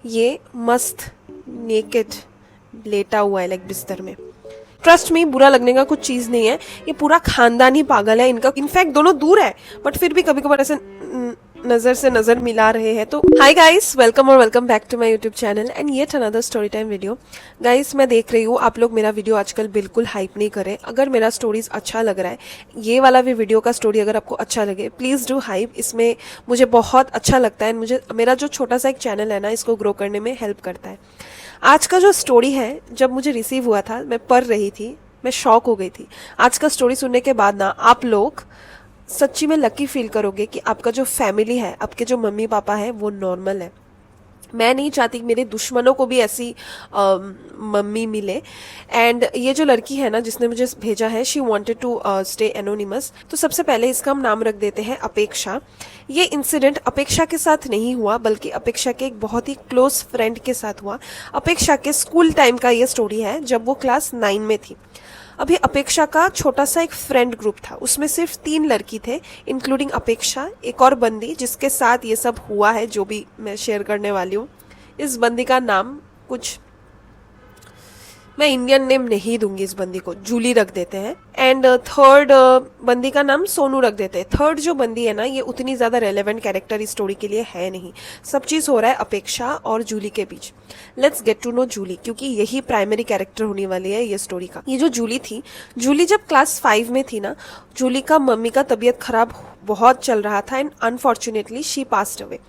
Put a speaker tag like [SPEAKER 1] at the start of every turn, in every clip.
[SPEAKER 1] ये मस्त नेकेड लेटा हुआ है लाइक बिस्तर में। ट्रस्ट में बुरा लगने का कुछ चीज नहीं है, ये पूरा खानदान ही पागल है इनका। इनफैक्ट दोनों दूर है बट फिर भी कभी कभार ऐसे नजर से नजर मिला रहे हैं। तो हाय गाइस, वेलकम और welcome back to my YouTube channel and yet another story time video. Guys मैं देख रही हूँ आप लोग मेरा वीडियो आजकल बिल्कुल हाइप नहीं करें। अगर मेरा स्टोरीज अच्छा लग रहा है, ये वाला भी वीडियो का स्टोरी अगर आपको अच्छा लगे, प्लीज डू हाइप। इसमें मुझे बहुत अच्छा लगता है, मुझे मेरा जो छोटा सा एक चैनल है ना, इसको ग्रो करने में हेल्प करता है। आज का जो स्टोरी है, जब मुझे रिसीव हुआ था, मैं पढ़ रही थी, मैं शॉक हो गई थी। आज का स्टोरी सुनने के बाद ना आप लोग सच्ची में लकी फील करोगे कि आपका जो फैमिली है, आपके जो मम्मी पापा है, वो नॉर्मल है। मैं नहीं चाहती कि मेरे दुश्मनों को भी ऐसी मम्मी मिले। एंड ये जो लड़की है ना जिसने मुझे भेजा है, she wanted to stay anonymous. तो सबसे पहले इसका हम नाम रख देते हैं अपेक्षा। ये इंसिडेंट अपेक्षा के साथ नहीं हुआ, बल्कि अपेक्षा के एक बहुत ही क्लोज फ्रेंड के साथ हुआ। अपेक्षा के स्कूल टाइम का ये स्टोरी है, जब वो क्लास 9 में थी। अभी अपेक्षा का छोटा सा एक फ्रेंड ग्रुप था, उसमें सिर्फ 3 लड़की थे, इंक्लूडिंग अपेक्षा, एक और बंदी जिसके साथ ये सब हुआ है, जो भी मैं शेयर करने वाली हूँ। इस बंदी का नाम कुछ, मैं इंडियन नेम नहीं दूंगी, इस बंदी को जूली रख देते हैं। एंड थर्ड बंदी का नाम सोनू रख देते हैं। थर्ड जो बंदी है ना, ये उतनी ज्यादा रेलेवेंट कैरेक्टर इस स्टोरी के लिए है नहीं। सब चीज हो रहा है अपेक्षा और जूली के बीच। Let's get to know Julie, क्योंकि यही प्राइमरी कैरेक्टर होने वाली है ये स्टोरी का। ये जो जूली थी, जूली जब क्लास 5 में थी ना, जूली का मम्मी का तबीयत खराब बहुत चल रहा था and unfortunately she passed away,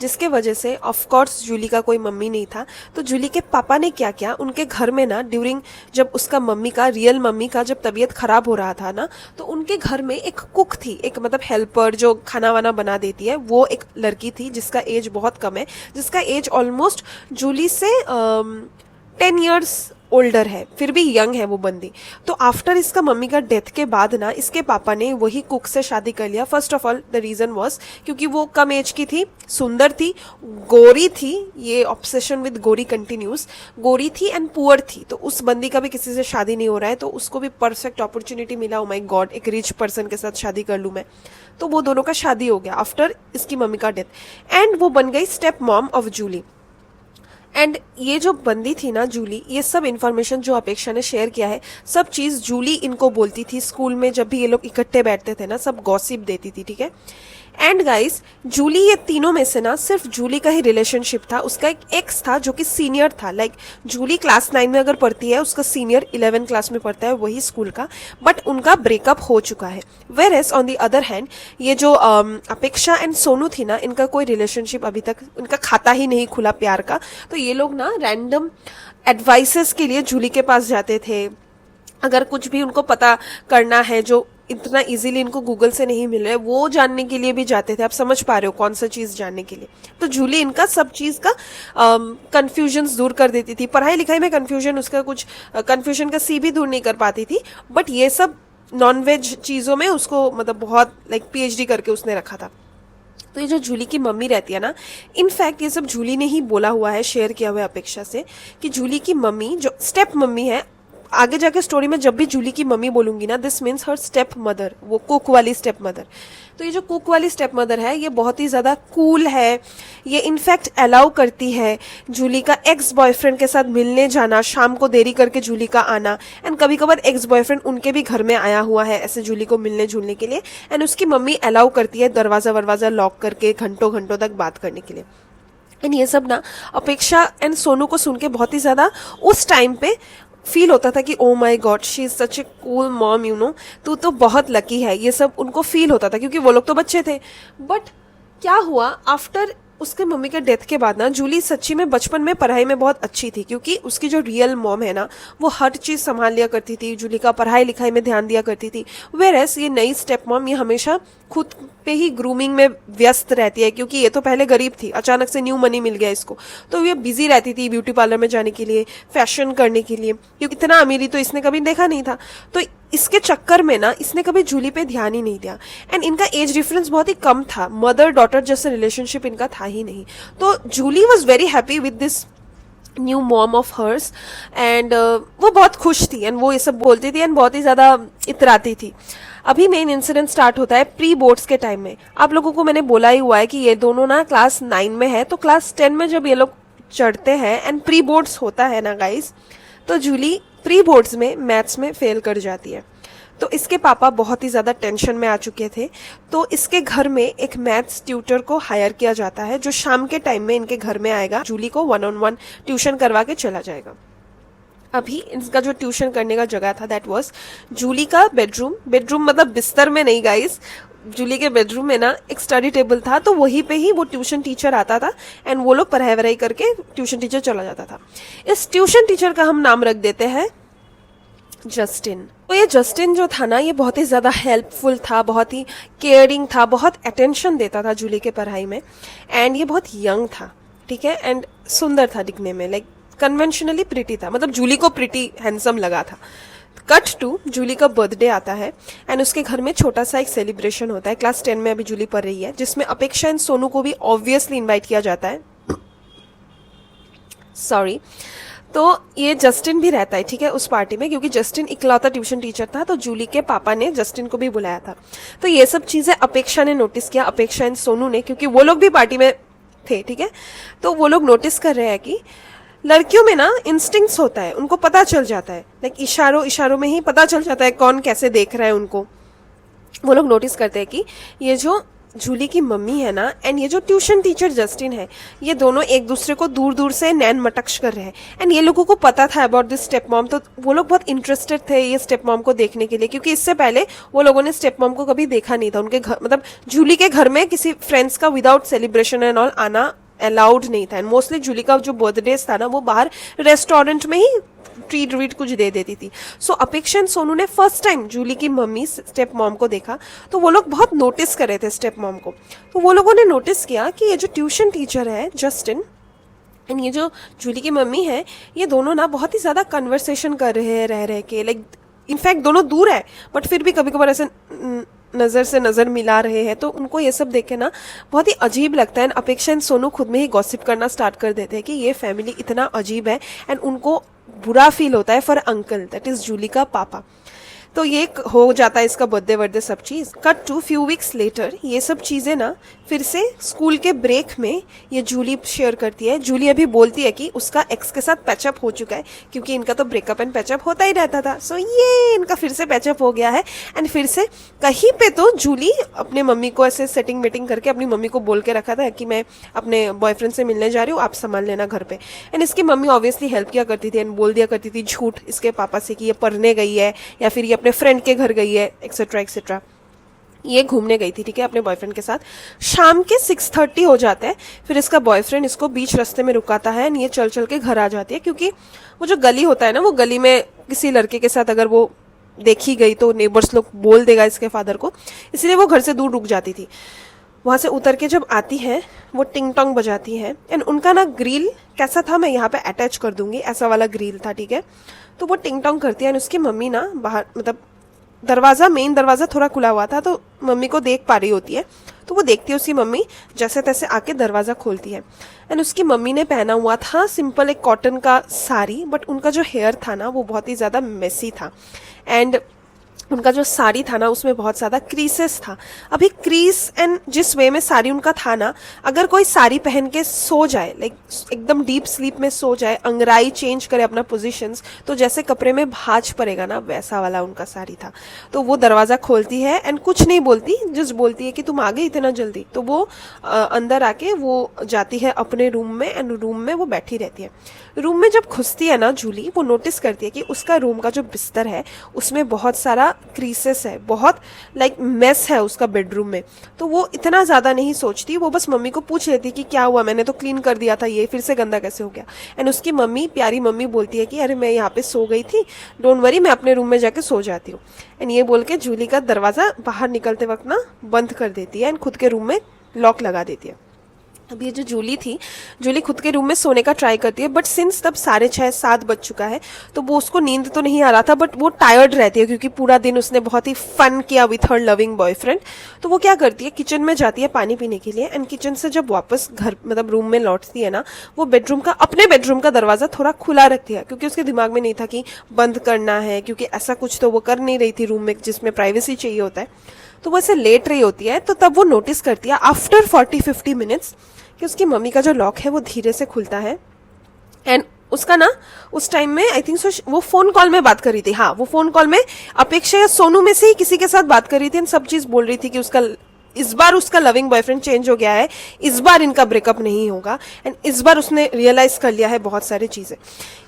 [SPEAKER 1] जिसके वजह से ऑफ कोर्स जूली का कोई मम्मी नहीं था। तो जूली के पापा ने क्या किया, उनके घर में ना ड्यूरिंग जब उसका मम्मी का, रियल मम्मी का जब तबीयत खराब हो रहा था ना, तो उनके घर में एक कुक थी, एक मतलब हेल्पर जो खाना वाना बना देती है, वो एक लड़की थी जिसका एज बहुत कम है, जिसका एज ऑलमोस्ट जूली से 10 ईयर्स ओल्डर है, फिर भी यंग है वो बंदी। तो आफ्टर इसका मम्मी का डेथ के बाद ना, इसके पापा ने वही कुक से शादी कर लिया। First of all the reason was क्योंकि वो कम एज की थी, सुंदर थी, गोरी थी, ये ऑब्सेशन विद गोरी कंटिन्यूस, गोरी थी एंड पुअर थी। तो उस बंदी का भी किसी से शादी नहीं हो रहा है, तो उसको भी परफेक्ट अपॉर्चुनिटी मिला, ओ माय गॉड, एक रिच पर्सन के साथ शादी कर लूं मैं। तो वो दोनों का शादी हो गया आफ्टर इसकी मम्मी का डेथ, एंड वो बन गई step mom of Julie. And ये जो बंदी थी ना जूली, ये सब इन्फॉर्मेशन जो अपेक्षा ने शेयर किया है, सब चीज जूली इनको बोलती थी। स्कूल में जब भी ये लोग इकट्ठे बैठते थे ना, सब गॉसिप देती थी, ठीक है। एंड गाइस, जूली, ये तीनों में से ना सिर्फ जूली का ही रिलेशनशिप था। उसका एक एक्स था जो कि सीनियर था, लाइक जूली क्लास 9 में अगर पढ़ती है, उसका सीनियर 11 क्लास में पढ़ता है वही स्कूल का, बट उनका ब्रेकअप हो चुका है। Whereas on the other hand, ये जो अपेक्षा एंड सोनू थी ना, इनका कोई रिलेशनशिप अभी तक, इनका खाता ही नहीं खुला प्यार का। तो ये लोग ना रैंडम एडवाइसेस के लिए जूली के पास जाते थे। अगर कुछ भी उनको पता करना है जो इतना इजीली इनको गूगल से नहीं मिल रहा है, वो जानने के लिए भी जाते थे। आप समझ पा रहे हो कौन सा चीज जानने के लिए। तो जूली इनका सब चीज का कंफ्यूजन दूर कर देती थी। पढ़ाई लिखाई में कंफ्यूजन, उसका कुछ कंफ्यूजन का सी भी दूर नहीं कर पाती थी, बट ये सब नॉनवेज चीजों में उसको मतलब बहुत लाइक PhD करके उसने रखा था। तो ये जो जूली की मम्मी रहती है ना, इनफैक्ट ये सब जूली ने ही बोला हुआ है, शेयर किया हुआ है अपेक्षा से, कि जूली की मम्मी जो स्टेप मम्मी है, आगे जाके स्टोरी में जब भी जूली की मम्मी बोलूंगी ना, this means her step mother, वो कुक वाली स्टेप मदर। तो ये जो कुक वाली स्टेप मदर है, ये बहुत ही ज्यादा कूल है। ये इनफैक्ट अलाउ करती है जूली का एक्स बॉयफ्रेंड के साथ मिलने जाना, शाम को देरी करके जूली का आना, एंड कभी कभार एक्स बॉयफ्रेंड उनके भी घर में आया हुआ है ऐसे जूली को मिलने जुलने के लिए, एंड उसकी मम्मी अलाउ करती है दरवाजा वरवाजा लॉक करके घंटों घंटों तक बात करने के लिए। एंड ये सब ना अपेक्षा एंड सोनू को सुन के बहुत ही ज्यादा उस टाइम पे फील होता था कि oh my god, she is such a cool mom, you know, तू तो बहुत लकी है। ये सब उनको फील होता था क्योंकि वो लोग तो बच्चे थे। बट क्या हुआ, आफ्टर उसके मम्मी के डेथ के बाद ना, जूली सच्ची में बचपन में पढ़ाई में बहुत अच्छी थी, क्योंकि उसकी जो रियल मॉम है ना, वो हर चीज संभाल लिया करती थी, जूली का पढ़ाई लिखाई में ध्यान दिया करती थी। वेरएस ये नई स्टेप मॉम, ये हमेशा खुद पे ही ग्रूमिंग में व्यस्त रहती है, क्योंकि ये तो पहले गरीब थी, अचानक से न्यू मनी मिल गया इसको, तो ये बिजी रहती थी ब्यूटी पार्लर में जाने के लिए, फैशन करने के लिए, क्योंकि इतना अमीरी तो इसने कभी देखा नहीं था। तो इसके चक्कर में ना इसने कभी जूली पे ध्यान ही नहीं दिया। एंड इनका एज डिफरेंस बहुत ही कम था, मदर डॉटर जैसा रिलेशनशिप इनका था ही नहीं। तो Julie was very happy with this new mom of hers, and वो बहुत खुश थी, एंड वो ये सब बोलती थी एंड बहुत ही ज्यादा इतराती थी। अभी मेन इंसिडेंट स्टार्ट होता है प्री बोर्ड्स के टाइम में। आप लोगों को मैंने बोला ही हुआ है कि ये दोनों ना क्लास 9 में है, तो क्लास 10 में जब ये लोग चढ़ते हैं एंड प्री बोर्ड्स होता है ना गाइस, तो जूली प्री बोर्ड्स में मैथ्स में फेल कर जाती है। तो इसके पापा बहुत ही ज़्यादा टेंशन में आ चुके थे, तो इसके घर में एक मैथ्स ट्यूटर को हायर किया जाता है जो शाम के टाइम में इनके घर में आएगा, जूली को 1-on-1 ट्यूशन करवा के चला जाएगा। अभी इनका जो ट्यूशन करने का जगह था दैट वाज जूली का बेडरूम, बेडरूम मतलब बिस्तर में नहीं गाइस, जूली के बेडरूम में ना एक स्टडी टेबल था, तो वहीं पे ही वो ट्यूशन टीचर आता था एंड वो लोग पढ़ाई वढ़ाई करके ट्यूशन टीचर चला जाता था। इस ट्यूशन टीचर का हम नाम रख देते हैं जस्टिन। तो ये जस्टिन जो था ना, ये बहुत ही ज़्यादा हेल्पफुल था, बहुत ही केयरिंग था, बहुत अटेंशन देता था जूली के पढ़ाई में, एंड ये बहुत यंग था, ठीक है, एंड सुंदर था दिखने में, लाइक कन्वेंशनली प्रिटी था, मतलब जूली को प्रिटी हैंडसम लगा था। कट टू जूली का बर्थडे आता है एंड उसके घर में छोटा सा एक सेलिब्रेशन होता है, क्लास 10 में अभी जूली पढ़ रही है, जिसमें अपेक्षा एंड सोनू को भी ऑब्वियसली इन्वाइट किया जाता है। सॉरी। तो ये जस्टिन भी रहता है, ठीक है, उस पार्टी में, क्योंकि जस्टिन इकलौता ट्यूशन टीचर था, तो जूली के पापा ने जस्टिन को भी बुलाया था। तो ये सब चीज़ें अपेक्षा ने नोटिस किया, अपेक्षा एंड सोनू ने, क्योंकि वो लोग भी पार्टी में थे, ठीक है। तो वो लोग नोटिस कर रहे हैं कि लड़कियों में ना इंस्टिंक्ट्स होता है, उनको पता चल जाता है, लाइक इशारों में ही पता चल जाता है कौन कैसे देख रहा है उनको। वो लोग नोटिस करते हैं कि ये जो जूली की मम्मी है ना एंड ये जो ट्यूशन टीचर जस्टिन है, ये दोनों एक दूसरे को दूर दूर से नैन मटक्श कर रहे हैं, एंड ये लोगों को पता था अबाउट दिस स्टेप मॉम, तो वो लोग बहुत इंटरेस्टेड थे ये स्टेप मॉम को देखने के लिए, क्योंकि इससे पहले वो लोगों ने स्टेप मॉम को कभी देखा नहीं था। उनके घर मतलब जूली के घर में किसी फ्रेंड्स का विदाउट सेलिब्रेशन एंड ऑल आना अलाउड नहीं था, एंड मोस्टली जूली का जो बर्थडे था ना, वो बाहर रेस्टोरेंट में ही ट्रीट वीट कुछ दे देती थी। सो अपेक्षा एंड सोनू ने फर्स्ट टाइम जूली की मम्मी स्टेप मॉम को देखा, तो वो लोग बहुत नोटिस कर रहे थे स्टेप मॉम को। तो वो लोगों ने नोटिस किया कि ये जो ट्यूशन टीचर है जस्टिन एंड ये जो जूली की मम्मी है, ये दोनों ना बहुत ही ज़्यादा कन्वर्सेशन कर रहे हैं रह के, लाइक इनफैक्ट दोनों दूर है बट फिर भी कभी कभार ऐसे नज़र से नज़र मिला रहे हैं। तो उनको ये सब देख के ना बहुत ही अजीब लगता है, एंड अपेक्षा एंड सोनू खुद में ही गॉसिप करना स्टार्ट कर देते हैं कि ये फैमिली इतना अजीब है, एंड उनको बुरा फील होता है for uncle, that is Julie का पापा। तो ये हो जाता है इसका बर्थडे वर्डे सब चीज़। Cut to few weeks later, ये सब चीज़ें ना फिर से स्कूल के ब्रेक में ये जूली शेयर करती है। जूली अभी बोलती है कि उसका एक्स के साथ पैचअप हो चुका है, क्योंकि इनका तो ब्रेकअप एंड पैचअप होता ही रहता था। सो ये इनका फिर से पैचअप हो गया है, एंड फिर से कहीं पे तो जूली अपने मम्मी को ऐसे सेटिंग मीटिंग करके अपनी मम्मी को बोल के रखा था कि मैं अपने बॉयफ्रेंड से मिलने जा रही हूँ, आप संभाल लेना घर पे। एंड इसकी मम्मी ऑब्वियसली हेल्प किया करती थी एंड बोल दिया करती थी झूठ इसके पापा से कि ये पढ़ने गई है या फिर ये अपने फ्रेंड के घर गई है, एक्सेट्रा एक्सेट्रा। ये घूमने गई थी, ठीक है, अपने बॉयफ्रेंड के साथ। शाम के 6:30 हो जाते हैं, फिर इसका बॉयफ्रेंड इसको बीच रास्ते में रुकाता है, ये चल चल के घर आ जाती है, क्योंकि वो जो गली होता है ना, वो गली में किसी लड़के के साथ अगर वो देखी गई तो नेबर्स लोग बोल देगा इसके फादर को, इसलिए वो घर से दूर रुक जाती थी। वहाँ से उतर के जब आती है, वो टिंग टोंग बजाती है, एंड उनका ना ग्रिल कैसा था मैं यहाँ पे अटैच कर दूंगी, ऐसा वाला ग्रिल था, ठीक है। तो वो टिंग टोंग करती है, एंड उसकी मम्मी ना बाहर, मतलब दरवाज़ा, मेन दरवाज़ा थोड़ा खुला हुआ था, तो मम्मी को देख पा रही होती है। तो वो देखती है, उसकी मम्मी जैसे तैसे आके दरवाज़ा खोलती है, एंड उसकी मम्मी ने पहना हुआ था सिंपल एक कॉटन का साड़ी, बट उनका जो हेयर था ना वो बहुत ही ज़्यादा मेसी था, एंड उनका जो साड़ी था ना उसमें बहुत ज़्यादा क्रीसेस था। अभी क्रीस एंड जिस वे में साड़ी उनका था ना, अगर कोई साड़ी पहन के सो जाए, लाइक एकदम डीप स्लीप में सो जाए, अंगराई चेंज करे अपना पोजीशंस, तो जैसे कपड़े में भांज पड़ेगा ना, वैसा वाला उनका साड़ी था। तो वो दरवाज़ा खोलती है एंड कुछ नहीं बोलती, जस्ट बोलती है कि तुम आ गई इतना जल्दी। तो वो अंदर आके वो जाती है अपने रूम में, एंड रूम में वो बैठी रहती है। रूम में जब घुसती है ना जूली, वो नोटिस करती है कि उसका रूम का जो बिस्तर है उसमें बहुत सारा क्रीसेस है, बहुत लाइक मेस है उसका बेडरूम में। तो वो इतना ज़्यादा नहीं सोचती, वो बस मम्मी को पूछ लेती कि क्या हुआ, मैंने तो क्लीन कर दिया था, ये फिर से गंदा कैसे हो गया। एंड उसकी मम्मी, प्यारी मम्मी बोलती है कि अरे मैं यहाँ पे सो गई थी, डोंट वरी, मैं अपने रूम में जाके सो जाती हूँ। एंड ये बोल के जूली का दरवाज़ा बाहर निकलते वक्त ना बंद कर देती है एंड खुद के रूम में लॉक लगा देती है। अब ये जो जूली थी, जूली खुद के रूम में सोने का ट्राई करती है, बट सिंस तब 6:30-7 बज चुका है, तो वो उसको नींद तो नहीं आ रहा था, बट वो टायर्ड रहती है क्योंकि पूरा दिन उसने बहुत ही फन किया विथ हर लविंग बॉयफ्रेंड। तो वो क्या करती है, किचन में जाती है पानी पीने के लिए, एंड किचन से जब वापस घर मतलब रूम में लौटती है ना, वो अपने बेडरूम का दरवाज़ा थोड़ा खुला रखती है, क्योंकि उसके दिमाग में नहीं था कि बंद करना है, क्योंकि ऐसा कुछ तो वो कर नहीं रही थी रूम में जिसमें प्राइवेसी चाहिए होता है। तो वो ऐसे लेट रही होती है, तो तब वो नोटिस करती है आफ्टर 40-50 मिनट्स कि उसकी मम्मी का जो लॉक है वो धीरे से खुलता है, एंड उसका ना उस टाइम में आई थिंक सो वो फोन कॉल में बात कर रही थी, हाँ वो फोन कॉल में अपेक्षा या सोनू में से ही किसी के साथ बात कर रही थी एंड सब चीज बोल रही थी कि उसका इस बार उसका लविंग बॉयफ्रेंड चेंज हो गया है, इस बार इनका ब्रेकअप नहीं होगा एंड इस बार उसने रियलाइज कर लिया है बहुत सारी चीजें।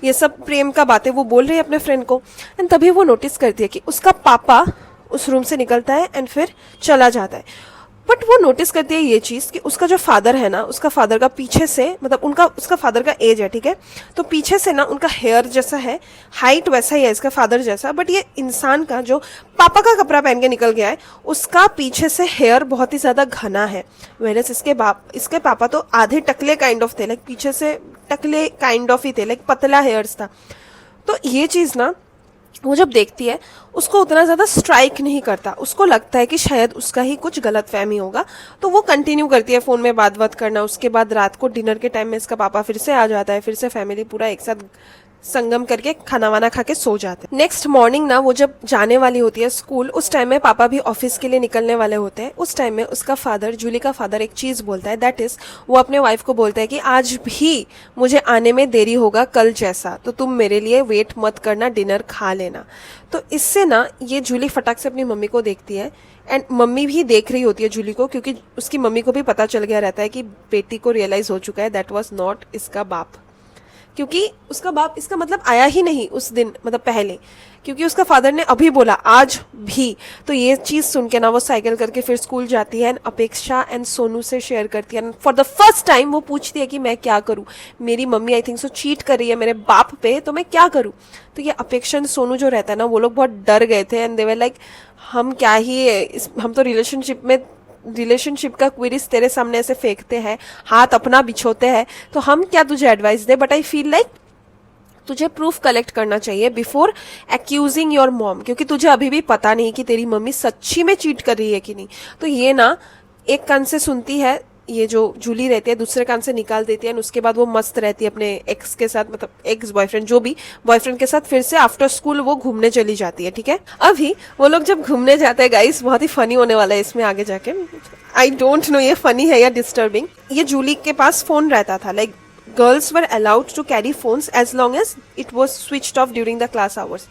[SPEAKER 1] ये सब प्रेम का बातें वो बोल रही है अपने फ्रेंड को एंड तभी वो नोटिस करती है कि उसका पापा उस रूम से निकलता है एंड फिर चला जाता है। बट वो नोटिस करती है ये चीज कि उसका जो फादर है ना, उसका फादर का पीछे से मतलब उसका फादर का एज है, ठीक है, तो पीछे से ना उनका हेयर जैसा है, हाइट वैसा ही है इसका फादर जैसा, बट ये इंसान का जो पापा का कपड़ा पहन के निकल गया है उसका पीछे से हेयर बहुत ही ज्यादा घना है। वेरस इसके पापा तो आधे टकले काइंड ऑफ थे, लाइक पीछे से टकले काइंड ऑफ ही थे, लाइक पतला हेयर्स था। तो ये चीज ना वो जब देखती है उसको उतना ज़्यादा स्ट्राइक नहीं करता, उसको लगता है कि शायद उसका ही कुछ गलत फहमी होगा, तो वो कंटिन्यू करती है फ़ोन में बात करना। उसके बाद रात को डिनर के टाइम में इसका पापा फिर से आ जाता है, फिर से फैमिली पूरा एक साथ संगम करके खाना वाना खा के सो जाते हैं। नेक्स्ट मॉर्निंग ना वो जब जाने वाली होती है स्कूल, उस टाइम में पापा भी ऑफिस के लिए निकलने वाले होते हैं। उस टाइम में उसका फादर, जूली का फादर, एक चीज बोलता है, दैट इज वो अपने वाइफ को बोलता है कि आज भी मुझे आने में देरी होगा कल जैसा, तो तुम मेरे लिए वेट मत करना, डिनर खा लेना। तो इससे ना ये जूली फटाक से अपनी मम्मी को देखती है एंड मम्मी भी देख रही होती है जूली को, क्योंकि उसकी मम्मी को भी पता चल गया रहता है कि बेटी को रियलाइज हो चुका है दैट वॉज नॉट इसका बाप, क्योंकि उसका बाप इसका मतलब आया ही नहीं उस दिन, मतलब पहले, क्योंकि उसका फादर ने अभी बोला आज भी। तो ये चीज सुन के ना वो साइकिल करके फिर स्कूल जाती है एंड अपेक्षा एंड सोनू से शेयर करती है। फॉर द फर्स्ट टाइम वो पूछती है कि मैं क्या करूं, मेरी mummy I think so cheat कर रही है मेरे बाप पे, तो मैं क्या करूं। तो ये अपेक्षा एंड सोनू जो रहता है ना, वो लोग बहुत डर गए थे एंड दे वर लाइक हम क्या ही हम तो रिलेशनशिप का क्वेरीज तेरे सामने ऐसे फेंकते हैं, हाथ अपना बिछोते हैं, तो हम क्या तुझे advice they. But I feel like तुझे प्रूफ कलेक्ट करना चाहिए बिफोर एक्यूजिंग योर मॉम, क्योंकि तुझे अभी भी पता नहीं कि तेरी मम्मी सच्ची में चीट कर रही है कि नहीं। तो ये ना एक कान से सुनती है, ये जो जूली रहती है दूसरे कान से निकाल देती है, उसके बाद वो मस्त रहती है अपने एक्स के साथ, मतलब एक्स बॉयफ्रेंड जो भी बॉयफ्रेंड के साथ, फिर से आफ्टर स्कूल वो घूमने चली जाती है। ठीक है, अभी वो लोग जब घूमने जाते हैं गाइस, बहुत ही फनी होने वाला है इसमें आगे जाके। आई डोंट नो ये फनी है या डिस्टर्बिंग। ये जूली के पास फोन रहता था, like girls were allowed to carry phones as long as it was switched off during the class hours.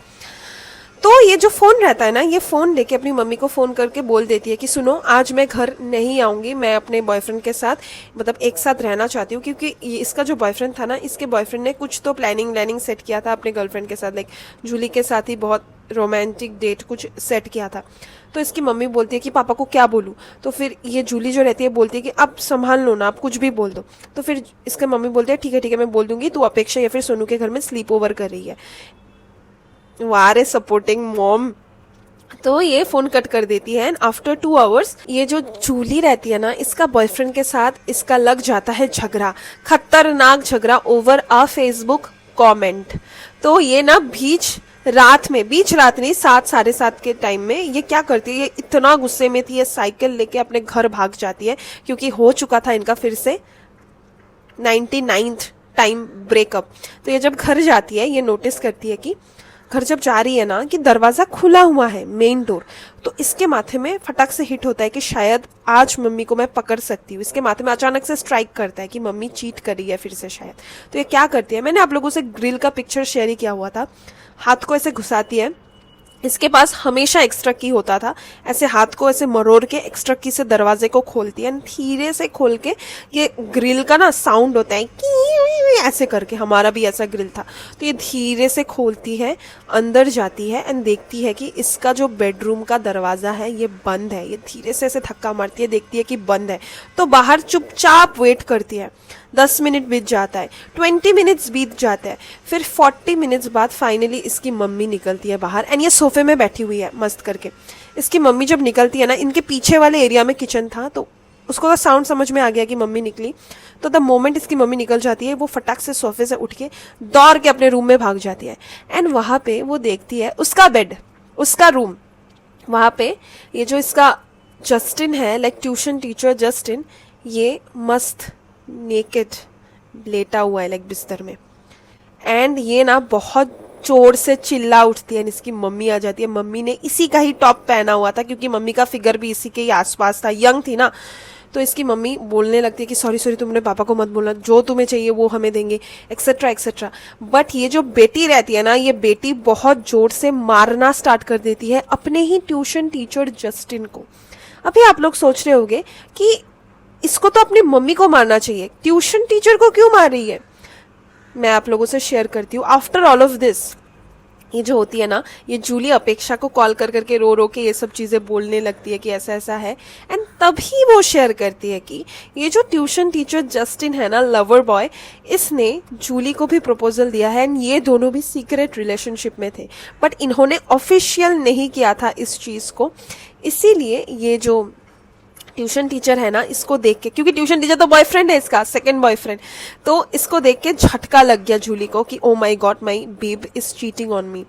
[SPEAKER 1] तो ये जो फोन रहता है ना, ये फोन लेके अपनी मम्मी को फोन करके बोल देती है कि सुनो आज मैं घर नहीं आऊंगी, मैं अपने बॉयफ्रेंड के साथ मतलब एक साथ रहना चाहती हूँ, क्योंकि ये इसका जो बॉयफ्रेंड था ना, इसके बॉयफ्रेंड ने कुछ तो प्लानिंग सेट किया था अपने गर्लफ्रेंड के साथ, लाइक जूली के साथ ही बहुत रोमांटिक डेट कुछ सेट किया था। तो इसकी मम्मी बोलती है कि पापा को क्या बोलूँ। तो फिर ये जूली जो रहती है बोलती है कि आप संभाल लो ना, आप कुछ भी बोल दो। तो फिर इसके मम्मी बोलती है ठीक है मैं बोल दूंगी, तू अपेक्षा या फिर सोनू के घर में स्लीप ओवर कर रही है। वारे सपोर्टिंग मॉम। तो ये फोन कट कर देती है एंड आफ्टर 2 आवर्स ये जो जूली रहती है ना, इसका बॉयफ्रेंड के साथ इसका लग जाता है झगड़ा, खतरनाक झगड़ा ओवर अ फेसबुक कमेंट। तो ये ना बीच रात नहीं 7 साढ़े 7 के टाइम में ये क्या करती है, ये इतना गुस्से में थी, ये साइकिल लेके अपने घर भाग जाती है, क्योंकि हो चुका था इनका फिर से 99th टाइम ब्रेकअप। तो ये जब घर जाती है ये नोटिस करती है कि घर जब जा रही है ना कि दरवाजा खुला हुआ है, मेन डोर। तो इसके माथे में फटाक से हिट होता है कि शायद आज मम्मी को मैं पकड़ सकती हूँ। इसके माथे में अचानक से स्ट्राइक करता है कि मम्मी चीट कर रही है फिर से शायद। तो ये क्या करती है, मैंने आप लोगों से ग्रिल का पिक्चर शेयर ही किया हुआ था, हाथ को ऐसे घुसाती है, इसके पास हमेशा एक्स्ट्रा की होता था, ऐसे हाथ को ऐसे मरोड़ के एक्स्ट्रा की से दरवाजे को खोलती है, धीरे से खोल के ये ग्रिल का ना साउंड होता है कि ऐसे करके, हमारा भी ऐसा ग्रिल था। तो ये धीरे से खोलती है, अंदर जाती है एंड देखती है कि इसका जो बेडरूम का दरवाजा है ये बंद है। ये धीरे से ऐसे धक्का मारती है, देखती है कि बंद है, तो बाहर चुपचाप वेट करती है। 10 मिनट बीत जाता है, 20 मिनट्स बीत जाते हैं, फिर 40 मिनट्स बाद फाइनली इसकी मम्मी निकलती है बाहर एंड ये सोफे में बैठी हुई है मस्त करके। इसकी मम्मी जब निकलती है ना, इनके पीछे वाले एरिया में किचन था, तो उसको तो साउंड समझ में आ गया कि मम्मी निकली। तो द मोमेंट इसकी मम्मी निकल जाती है, वो फटाक से सोफे से उठ के दौड़ के अपने रूम में भाग जाती है एंड वहाँ पे वो देखती है उसका बेड, उसका रूम, वहाँ पे ये जो इसका जस्टिन है, लाइक ट्यूशन टीचर जस्टिन, ये मस्त नेकेड लेटा हुआ है लाइक बिस्तर में। एंड ये ना बहुत जोर से चिल्ला उठती है, इसकी मम्मी आ जाती है। मम्मी ने इसी का ही टॉप पहना हुआ था, क्योंकि मम्मी का फिगर भी इसी के ही आसपास था, यंग थी ना, तो इसकी मम्मी बोलने लगती है कि सॉरी सॉरी, तुमने पापा को मत बोलना, जो तुम्हें चाहिए वो हमें देंगे, एक्सेट्रा एक्सेट्रा। बट ये जो बेटी रहती है ना, ये बेटी बहुत जोर से मारना स्टार्ट कर देती है अपने ही ट्यूशन टीचर जस्टिन को। अभी आप लोग सोच रहे होंगे कि इसको तो अपनी मम्मी को मारना चाहिए, ट्यूशन टीचर को क्यों मार रही है? मैं आप लोगों से शेयर करती हूँ। आफ्टर ऑल ऑफ दिस, ये जो होती है ना, ये जूली अपेक्षा को कॉल कर करके रो रो के ये सब चीज़ें बोलने लगती है कि ऐसा ऐसा है, एंड तभी वो शेयर करती है कि ये जो ट्यूशन टीचर जस्टिन है ना, लवर बॉय, इसने जूली को भी प्रपोजल दिया है, एंड ये दोनों भी सीक्रेट रिलेशनशिप में थे, बट इन्होंने ऑफिशियल नहीं किया था इस चीज़ को। इसीलिए ये जो ट्यूशन टीचर है ना, इसको देख के, क्योंकि ट्यूशन टीचर तो बॉयफ्रेंड है इसका, सेकंड बॉयफ्रेंड, तो इसको देख के झटका लग गया जूली को कि oh my God, my babe is cheating on me.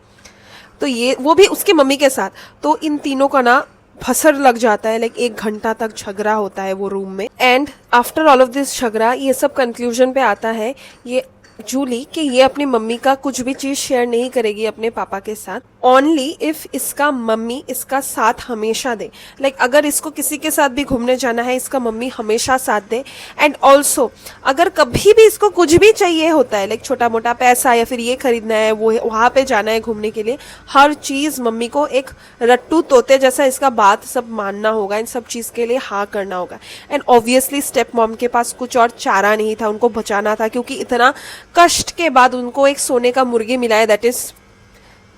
[SPEAKER 1] तो ये वो भी उसकी मम्मी के साथ। तो इन तीनों का ना फसर लग जाता है, लाइक 1 घंटा तक झगड़ा होता है वो रूम में। And after all of this झगड़ा, ये सब कंक्लूजन पे आता है ये जूली कि ये अपनी मम्मी का कुछ भी चीज शेयर नहीं करेगी अपने पापा के साथ, ओनली इफ इसका मम्मी इसका साथ हमेशा दे। लाइक अगर इसको किसी के साथ भी घूमने जाना है, इसका मम्मी हमेशा साथ दे। एंड ऑल्सो अगर कभी भी इसको कुछ भी चाहिए होता है, लाइक छोटा मोटा पैसा या फिर ये खरीदना है, वो वहां पे जाना है घूमने के लिए, हर चीज मम्मी को एक रट्टू तोते जैसा इसका बात सब मानना होगा, इन सब चीज के लिए हाँ करना होगा। एंड ऑब्वियसली स्टेप मॉम के पास कुछ और चारा नहीं था, उनको बचाना था, क्योंकि इतना कष्ट के बाद उनको एक सोने का मुर्गी मिला है, दैट इज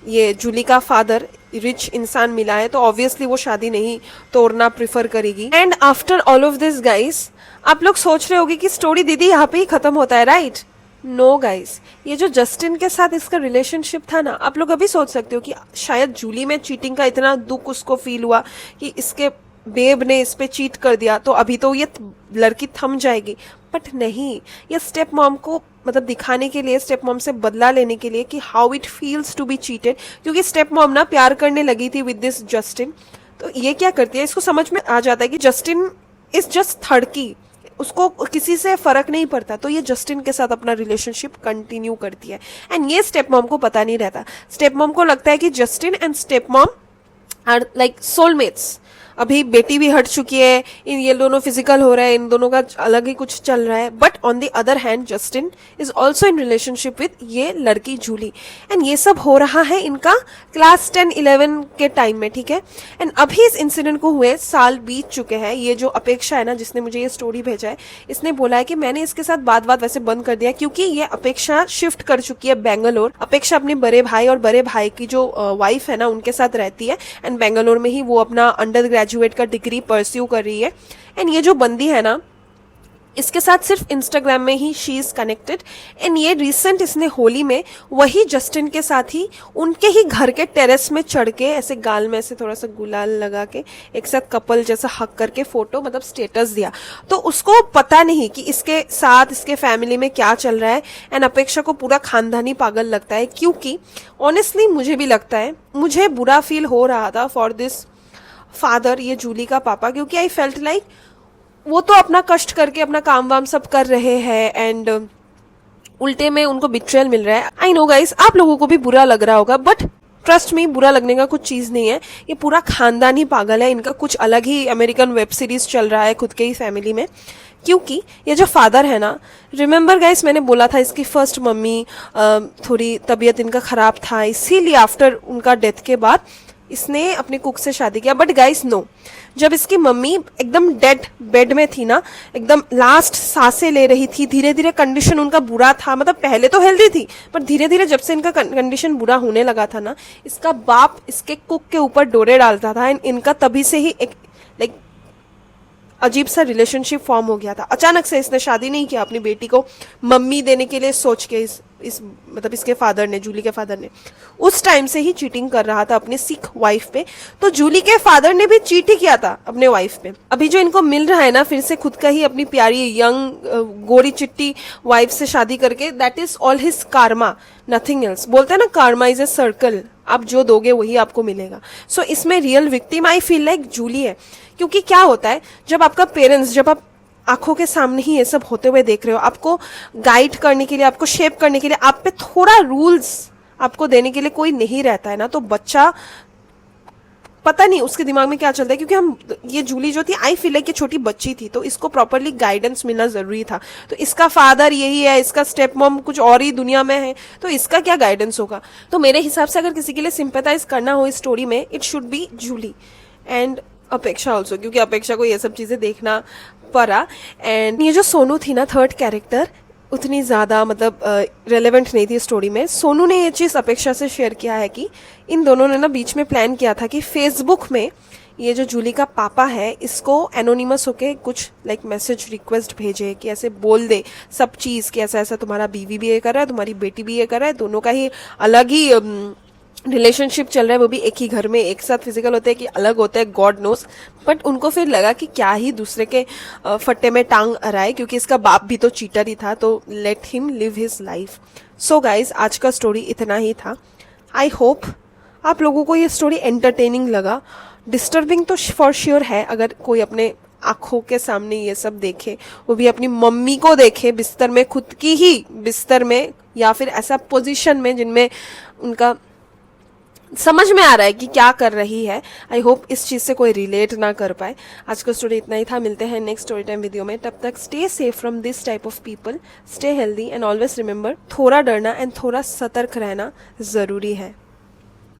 [SPEAKER 1] ये जूली का फादर रिच इंसान मिला है, तो ऑब्वियसली वो शादी नहीं तोड़ना प्रिफर करेगी। And after all of this guys, आप लोग सोच रहे होगे कि स्टोरी दीदी यहाँ पे ही खत्म होता है, राइट? नो गाइस, ये जो जस्टिन के साथ इसका रिलेशनशिप था ना, आप लोग अभी सोच सकते हो कि शायद जूली में चीटिंग का इतना दुख उसको फील हुआ कि इसके बेब ने इस पे चीट कर दिया, तो अभी तो ये लड़की थम जाएगी। बट नहीं, ये स्टेप मॉम को मतलब दिखाने के लिए, स्टेप मॉम से बदला लेने के लिए कि how it feels to be cheated, क्योंकि स्टेप मॉम ना प्यार करने लगी थी विद दिस जस्टिन। तो ये क्या करती है, इसको समझ में आ जाता है कि जस्टिन इज जस्ट थर्डकी, उसको किसी से फर्क नहीं पड़ता, तो ये जस्टिन के साथ अपना रिलेशनशिप कंटिन्यू करती है। एंड ये स्टेप मॉम को पता नहीं रहता। स्टेप मॉम को लगता है कि Justin and step mom are like soulmates. अभी बेटी भी हट चुकी है, इन ये दोनों फिजिकल हो रहा है, इन दोनों का अलग ही कुछ चल रहा है। But on the other hand Justin is also in relationship with ये लड़की जूली, एंड ये सब हो रहा है इनका क्लास 10-11 के टाइम में, ठीक है। एंड अभी इस इंसिडेंट को हुए साल बीत चुके हैं। ये जो अपेक्षा है ना, जिसने मुझे ये स्टोरी भेजा है, इसने बोला है कि मैंने इसके साथ बात वैसे बंद कर दिया, क्योंकि ये अपेक्षा शिफ्ट कर चुकी है बेंगलोर। अपेक्षा अपने बड़े भाई और बड़े भाई की जो वाइफ है ना, उनके साथ रहती है, एंड बेंगलोर में ही वो अपना अंडर ग्रेजुएट का डिग्री परस्यू कर रही है। एंड ये जो बंदी है ना, इसके साथ सिर्फ इंस्टाग्राम में ही शी इज कनेक्टेड। एंड ये रिसेंट इसने होली में वही जस्टिन के साथ ही उनके ही घर के टेरेस में चढ़ के ऐसे गाल में ऐसे थोड़ा सा गुलाल लगा के एक साथ कपल जैसा हक करके फोटो मतलब स्टेटस दिया। तो उसको पता नहीं कि इसके साथ इसके फैमिली में क्या चल रहा है। एंड अपेक्षा को पूरा खानदानी पागल लगता है, क्योंकि ऑनेस्टली मुझे भी लगता है, मुझे बुरा फील हो रहा था फॉर दिस फादर, ये जूली का पापा, क्योंकि आई फेल्ट लाइक वो तो अपना कष्ट करके अपना काम वाम सब कर रहे हैं, एंड उल्टे में उनको बिट्रेयल मिल रहा है। आई नो गाइस, आप लोगों को भी बुरा लग रहा होगा, बट ट्रस्ट मी, बुरा लगने का कुछ चीज नहीं है। ये पूरा खानदान ही पागल है, इनका कुछ अलग ही अमेरिकन वेब सीरीज चल रहा है खुद के ही फैमिली में। क्योंकि ये जो फादर है ना, रिमेंबर गाइस, मैंने बोला था इसकी फर्स्ट मम्मी थोड़ी तबीयत इनका खराब था, इसीलिए आफ्टर उनका डेथ के बाद इसने अपने कुक से शादी किया। बट गाइस नो, जब इसकी मम्मी एकदम डेड बेड में थी ना, एकदम लास्ट सांसें ले रही थी, धीरे धीरे कंडीशन उनका बुरा था, मतलब पहले तो हेल्दी थी, पर धीरे धीरे जब से इनका कंडीशन बुरा होने लगा था ना, इसका बाप इसके कुक के ऊपर डोरे डालता था। इनका तभी से ही एक लाइक अजीब सा रिलेशनशिप फॉर्म हो गया था। अचानक से इसने शादी नहीं किया अपनी बेटी को मम्मी देने के लिए सोच के, इस मतलब इसके फादर ने, जूली के फादर ने उस टाइम से ही चीटिंग कर रहा था अपनी सिख वाइफ पे। तो जूली के फादर ने भी चीट ही किया था अपने वाइफ पे। अभी जो इनको मिल रहा है ना फिर से खुद का ही अपनी प्यारी यंग गोरी चिट्टी वाइफ से शादी करके, that is all his Karma, nothing else. बोलते हैं ना, कार्मा इज ए सर्कल, आप जो दोगे वही आपको मिलेगा। सो इसमें real victim I feel like Julie है। क्योंकि क्या होता है, जब आपका पेरेंट्स, जब आप आंखों के सामने ही ये सब होते हुए देख रहे हो, आपको गाइड करने के लिए, आपको शेप करने के लिए, आप पे थोड़ा रूल्स आपको देने के लिए कोई नहीं रहता है ना, तो बच्चा पता नहीं उसके दिमाग में क्या चलता है, क्योंकि हम ये जूली जो थी आई फील लाइक कि छोटी बच्ची थी, तो इसको प्रॉपरली गाइडेंस मिलना जरूरी था। तो इसका फादर यही है, इसका स्टेप मॉम कुछ और ही दुनिया में है, तो इसका क्या गाइडेंस होगा। तो मेरे हिसाब से अगर किसी के लिए सिंपैथाइज करना हो इस स्टोरी में, it should be Julie and Apeksha also, क्योंकि अपेक्षा को ये सब चीजें देखना पड़ा। एंड ये जो सोनू थी ना, थर्ड कैरेक्टर, उतनी ज़्यादा मतलब रेलेवेंट नहीं थी स्टोरी में। सोनू ने ये चीज़ अपेक्षा से शेयर किया है कि इन दोनों ने ना बीच में प्लान किया था कि फेसबुक में ये जो जूली का पापा है इसको एनोनिमस होके कुछ लाइक मैसेज रिक्वेस्ट भेजे, कि ऐसे बोल दे सब चीज़ कि ऐसा ऐसा तुम्हारा बीवी भी ये कर रहा है, तुम्हारी बेटी भी ये कर रहा है, दोनों का ही अलग ही रिलेशनशिप चल रहा है, वो भी एक ही घर में एक साथ फिजिकल होते हैं कि अलग होते हैं, गॉड नोस। बट उनको फिर लगा कि क्या ही दूसरे के फट्टे में टांग अड़ाए, क्योंकि इसका बाप भी तो चीटर ही था, तो let him live his life. So guys, आज का स्टोरी इतना ही था। आई होप आप लोगों को ये स्टोरी एंटरटेनिंग लगा। डिस्टर्बिंग तो फॉर श्योर है, अगर कोई अपने आंखों के सामने ये सब देखे, वो भी अपनी मम्मी को देखे बिस्तर में, खुद की ही बिस्तर में, या फिर ऐसा पोजीशन में जिनमें उनका समझ में आ रहा है कि क्या कर रही है। आई होप इस चीज़ से कोई रिलेट ना कर पाए। आज का स्टोरी इतना ही था, मिलते हैं नेक्स्ट स्टोरी टाइम वीडियो में। तब तक stay safe from this type of people, stay healthy and always remember, थोड़ा डरना एंड थोड़ा सतर्क रहना ज़रूरी है।